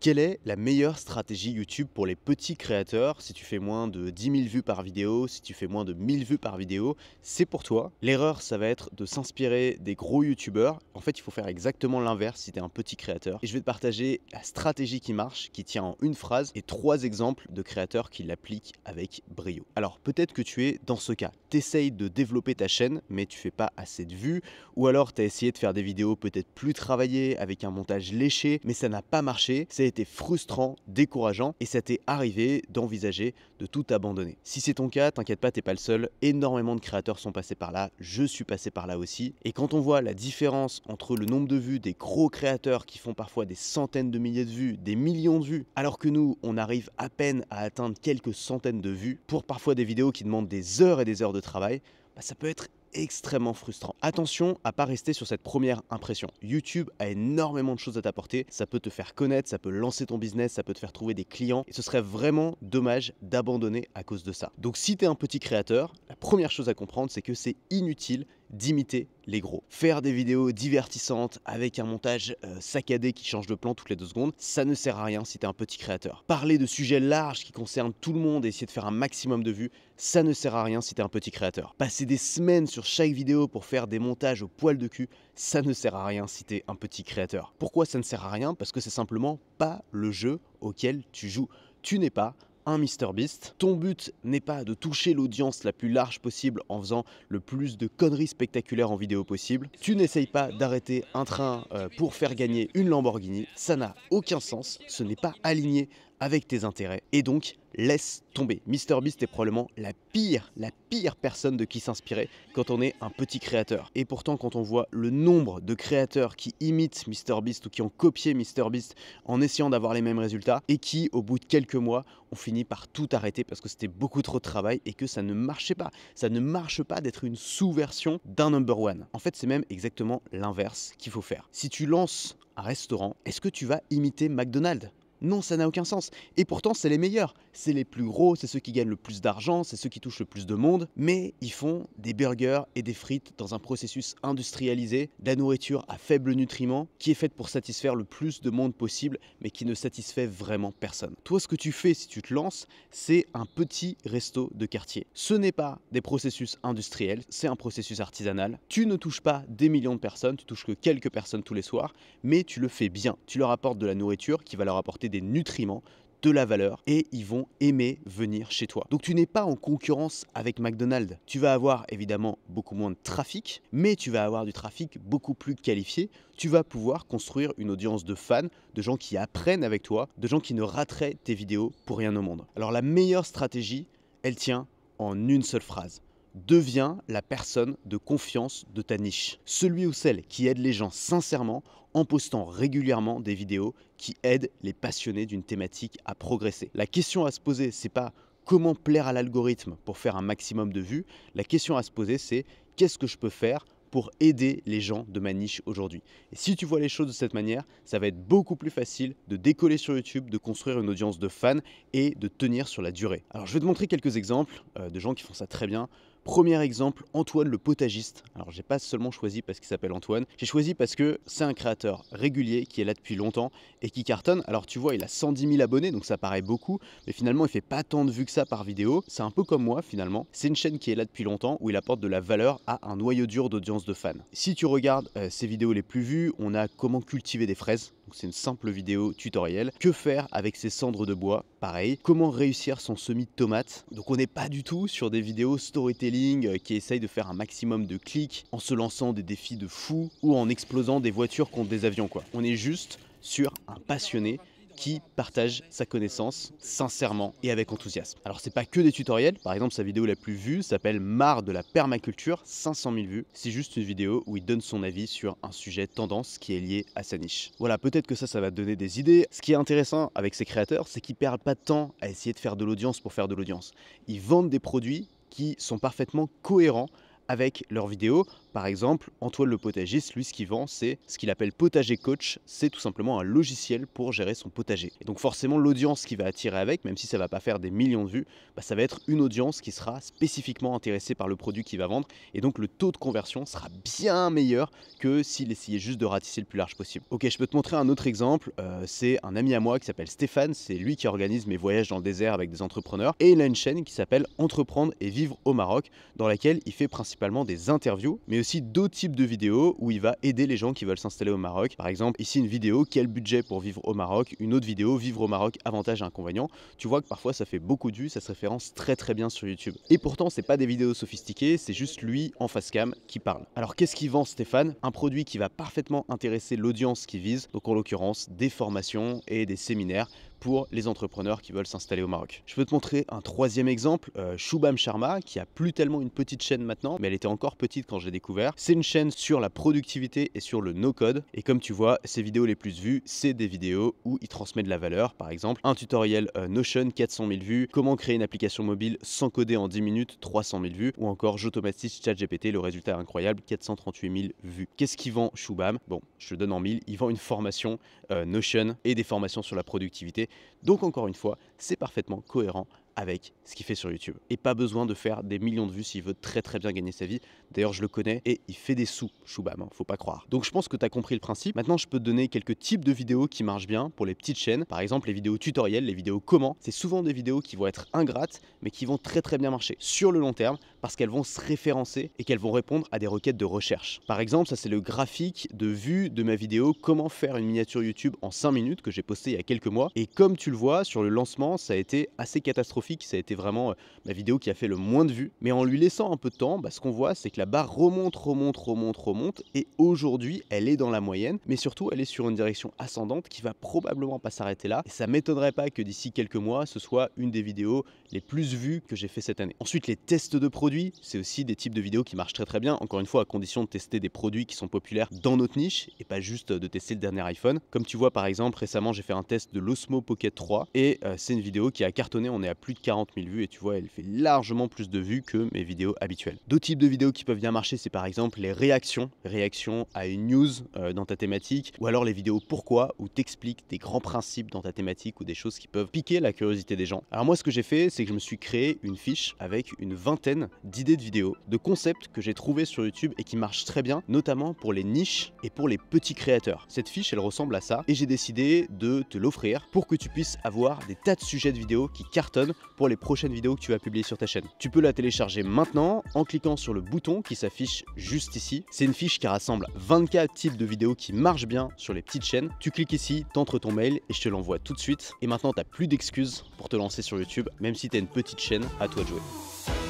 Quelle est la meilleure stratégie YouTube pour les petits créateurs? Si tu fais moins de 10 000 vues par vidéo, si tu fais moins de 1000 vues par vidéo, c'est pour toi. L'erreur, ça va être de s'inspirer des gros YouTubeurs. En fait, il faut faire exactement l'inverse si tu es un petit créateur. Et je vais te partager la stratégie qui marche, qui tient en une phrase, et 3 exemples de créateurs qui l'appliquent avec brio. Alors, peut-être que tu es dans ce cas. Tu essayes de développer ta chaîne, mais tu fais pas assez de vues. Ou alors, tu as essayé de faire des vidéos peut-être plus travaillées, avec un montage léché, mais ça n'a pas marché. Ça a été frustrant, décourageant, et ça t'est arrivé d'envisager de tout abandonner. Si c'est ton cas, t'inquiète pas, t'es pas le seul. Énormément de créateurs sont passés par là, je suis passé par là aussi. Et quand on voit la différence entre le nombre de vues des gros créateurs qui font parfois des centaines de milliers de vues, des millions de vues, alors que nous, on arrive à peine à atteindre quelques centaines de vues, pour parfois des vidéos qui demandent des heures et des heures de travail, ça peut être extrêmement frustrant. Attention à pas rester sur cette première impression. YouTube a énormément de choses à t'apporter. Ça peut te faire connaître, ça peut lancer ton business, ça peut te faire trouver des clients. Et ce serait vraiment dommage d'abandonner à cause de ça. Donc si tu es un petit créateur, la première chose à comprendre, c'est que c'est inutile d'imiter les gros. Faire des vidéos divertissantes avec un montage saccadé qui change de plan toutes les 2 secondes, ça ne sert à rien si tu es un petit créateur. Parler de sujets larges qui concernent tout le monde et essayer de faire un maximum de vues, ça ne sert à rien si tu es un petit créateur. Passer des semaines sur chaque vidéo pour faire des montages au poil de cul, ça ne sert à rien si tu es un petit créateur. Pourquoi ça ne sert à rien? Parce que c'est simplement pas le jeu auquel tu joues. Tu n'es pas un MrBeast. Ton but n'est pas de toucher l'audience la plus large possible en faisant le plus de conneries spectaculaires en vidéo possible. Tu n'essayes pas d'arrêter un train pour faire gagner une Lamborghini. Ça n'a aucun sens. Ce n'est pas aligné avec tes intérêts. Et donc, laisse tomber. MrBeast est probablement la pire personne de qui s'inspirer quand on est un petit créateur. Et pourtant, quand on voit le nombre de créateurs qui imitent MrBeast ou qui ont copié MrBeast en essayant d'avoir les mêmes résultats et qui, au bout de quelques mois, ont fini par tout arrêter parce que c'était beaucoup trop de travail et que ça ne marchait pas. Ça ne marche pas d'être une sous-version d'un number one. En fait, c'est même exactement l'inverse qu'il faut faire. Si tu lances un restaurant, est-ce que tu vas imiter McDonald's? Non, ça n'a aucun sens. Et pourtant, c'est les meilleurs. C'est les plus gros, c'est ceux qui gagnent le plus d'argent, c'est ceux qui touchent le plus de monde. Mais ils font des burgers et des frites dans un processus industrialisé, de la nourriture à faible nutriments, qui est faite pour satisfaire le plus de monde possible, mais qui ne satisfait vraiment personne. Toi, ce que tu fais si tu te lances, c'est un petit resto de quartier. Ce n'est pas des processus industriels, c'est un processus artisanal. Tu ne touches pas des millions de personnes, tu touches que quelques personnes tous les soirs, mais tu le fais bien. Tu leur apportes de la nourriture qui va leur apporter des nutriments, de la valeur, et ils vont aimer venir chez toi. Donc tu n'es pas en concurrence avec McDonald's. Tu vas avoir évidemment beaucoup moins de trafic, mais tu vas avoir du trafic beaucoup plus qualifié. Tu vas pouvoir construire une audience de fans, de gens qui apprennent avec toi, de gens qui ne rateraient tes vidéos pour rien au monde. Alors la meilleure stratégie, elle tient en une seule phrase. Deviens la personne de confiance de ta niche. Celui ou celle qui aide les gens sincèrement en postant régulièrement des vidéos qui aident les passionnés d'une thématique à progresser. La question à se poser, c'est pas comment plaire à l'algorithme pour faire un maximum de vues. La question à se poser, c'est qu'est-ce que je peux faire pour aider les gens de ma niche aujourd'hui. Et si tu vois les choses de cette manière, ça va être beaucoup plus facile de décoller sur YouTube, de construire une audience de fans et de tenir sur la durée. Alors je vais te montrer quelques exemples de gens qui font ça très bien. Premier exemple, Antoine le potagiste. Alors j'ai pas seulement choisi parce qu'il s'appelle Antoine, j'ai choisi parce que c'est un créateur régulier qui est là depuis longtemps et qui cartonne. Alors tu vois, il a 110 000 abonnés, donc ça paraît beaucoup, mais finalement il fait pas tant de vues que ça par vidéo. C'est un peu comme moi finalement. C'est une chaîne qui est là depuis longtemps où il apporte de la valeur à un noyau dur d'audience de fans. Si tu regardes ses vidéos les plus vues, on a comment cultiver des fraises. C'est une simple vidéo tutoriel. Que faire avec ses cendres de bois? Pareil. Comment réussir son semis de tomates? Donc on n'est pas du tout sur des vidéos storytelling qui essayent de faire un maximum de clics en se lançant des défis de fou ou en explosant des voitures contre des avions, quoi. On est juste sur un passionné qui partage sa connaissance sincèrement et avec enthousiasme. Alors c'est pas que des tutoriels, par exemple sa vidéo la plus vue s'appelle Marre de la permaculture, 500 000 vues. C'est juste une vidéo où il donne son avis sur un sujet tendance qui est lié à sa niche. Voilà, peut-être que ça va te donner des idées. Ce qui est intéressant avec ces créateurs, c'est qu'ils perdent pas de temps à essayer de faire de l'audience pour faire de l'audience. Ils vendent des produits qui sont parfaitement cohérents avec leurs vidéos. Par exemple, Antoine le potagiste, lui, ce qu'il vend, c'est ce qu'il appelle Potager Coach. C'est tout simplement un logiciel pour gérer son potager. Et donc forcément, l'audience qui va attirer avec, même si ça va pas faire des millions de vues, ça va être une audience qui sera spécifiquement intéressée par le produit qu'il va vendre. Et donc le taux de conversion sera bien meilleur que s'il essayait juste de ratisser le plus large possible. Ok, je peux te montrer un autre exemple. C'est un ami à moi qui s'appelle Stéphane. C'est lui qui organise mes voyages dans le désert avec des entrepreneurs. Et il a une chaîne qui s'appelle Entreprendre et vivre au Maroc, dans laquelle il fait principalement des interviews, mais aussi d'autres types de vidéos où il va aider les gens qui veulent s'installer au Maroc. Par exemple, ici une vidéo, quel budget pour vivre au Maroc, une autre vidéo, vivre au Maroc, avantages et inconvénients. Tu vois que parfois ça fait beaucoup de vues, ça se référence très bien sur YouTube. Et pourtant, c'est pas des vidéos sophistiquées, c'est juste lui en face cam qui parle. Alors qu'est-ce qu'il vend Stéphane? Un produit qui va parfaitement intéresser l'audience qu'il vise, donc en l'occurrence des formations et des séminaires pour les entrepreneurs qui veulent s'installer au Maroc. Je peux te montrer un troisième exemple, Shubham Sharma, qui a plus tellement une petite chaîne maintenant, mais elle était encore petite quand j'ai découvert. C'est une chaîne sur la productivité et sur le no-code. Et comme tu vois, ses vidéos les plus vues, c'est des vidéos où il transmet de la valeur. Par exemple, un tutoriel Notion, 400 000 vues, comment créer une application mobile sans coder en 10 minutes, 300 000 vues, ou encore j'automatise ChatGPT, le résultat est incroyable, 438 000 vues. Qu'est-ce qu'il vend Shubham? Bon, je le donne en mille, il vend une formation Notion et des formations sur la productivité. Donc encore une fois, c'est parfaitement cohérent avec ce qu'il fait sur YouTube. Et pas besoin de faire des millions de vues s'il veut très bien gagner sa vie. D'ailleurs, je le connais et il fait des sous, Shubham, faut pas croire. Donc je pense que tu as compris le principe. Maintenant, je peux te donner quelques types de vidéos qui marchent bien pour les petites chaînes. Par exemple, les vidéos tutoriels, les vidéos comment. C'est souvent des vidéos qui vont être ingrates, mais qui vont très bien marcher sur le long terme parce qu'elles vont se référencer et qu'elles vont répondre à des requêtes de recherche. Par exemple, ça c'est le graphique de vue de ma vidéo comment faire une miniature YouTube en 5 minutes que j'ai posté il y a quelques mois. Et comme tu le vois, sur le lancement, ça a été assez catastrophique. Ça a été vraiment ma vidéo qui a fait le moins de vues. Mais en lui laissant un peu de temps, ce qu'on voit, c'est que la barre remonte. Et aujourd'hui, elle est dans la moyenne. Mais surtout, elle est sur une direction ascendante qui va probablement pas s'arrêter là. Et ça m'étonnerait pas que d'ici quelques mois, ce soit une des vidéos les plus vues que j'ai fait cette année. Ensuite, les tests de produits, c'est aussi des types de vidéos qui marchent très bien. Encore une fois, à condition de tester des produits qui sont populaires dans notre niche et pas juste de tester le dernier iPhone. Comme tu vois, par exemple, récemment, j'ai fait un test de l'Osmo Pocket 3 et c'est une vidéo qui a cartonné. On est à plus de 40 000 vues et tu vois, elle fait largement plus de vues que mes vidéos habituelles. D'autres types de vidéos qui peuvent bien marcher, c'est par exemple les réactions à une news dans ta thématique, ou alors les vidéos pourquoi, où t'expliques des grands principes dans ta thématique ou des choses qui peuvent piquer la curiosité des gens. Alors moi, ce que j'ai fait, c'est que je me suis créé une fiche avec une vingtaine d'idées de vidéos, de concepts que j'ai trouvés sur YouTube et qui marchent très bien, notamment pour les niches et pour les petits créateurs. Cette fiche, elle ressemble à ça et j'ai décidé de te l'offrir pour que tu puisses avoir des tas de sujets de vidéos qui cartonnent pour les prochaines vidéos que tu vas publier sur ta chaîne. Tu peux la télécharger maintenant en cliquant sur le bouton qui s'affiche juste ici. C'est une fiche qui rassemble 24 types de vidéos qui marchent bien sur les petites chaînes. Tu cliques ici, t'entres ton mail et je te l'envoie tout de suite. Et maintenant, t'as plus d'excuses pour te lancer sur YouTube, même si t'as une petite chaîne, à toi de jouer.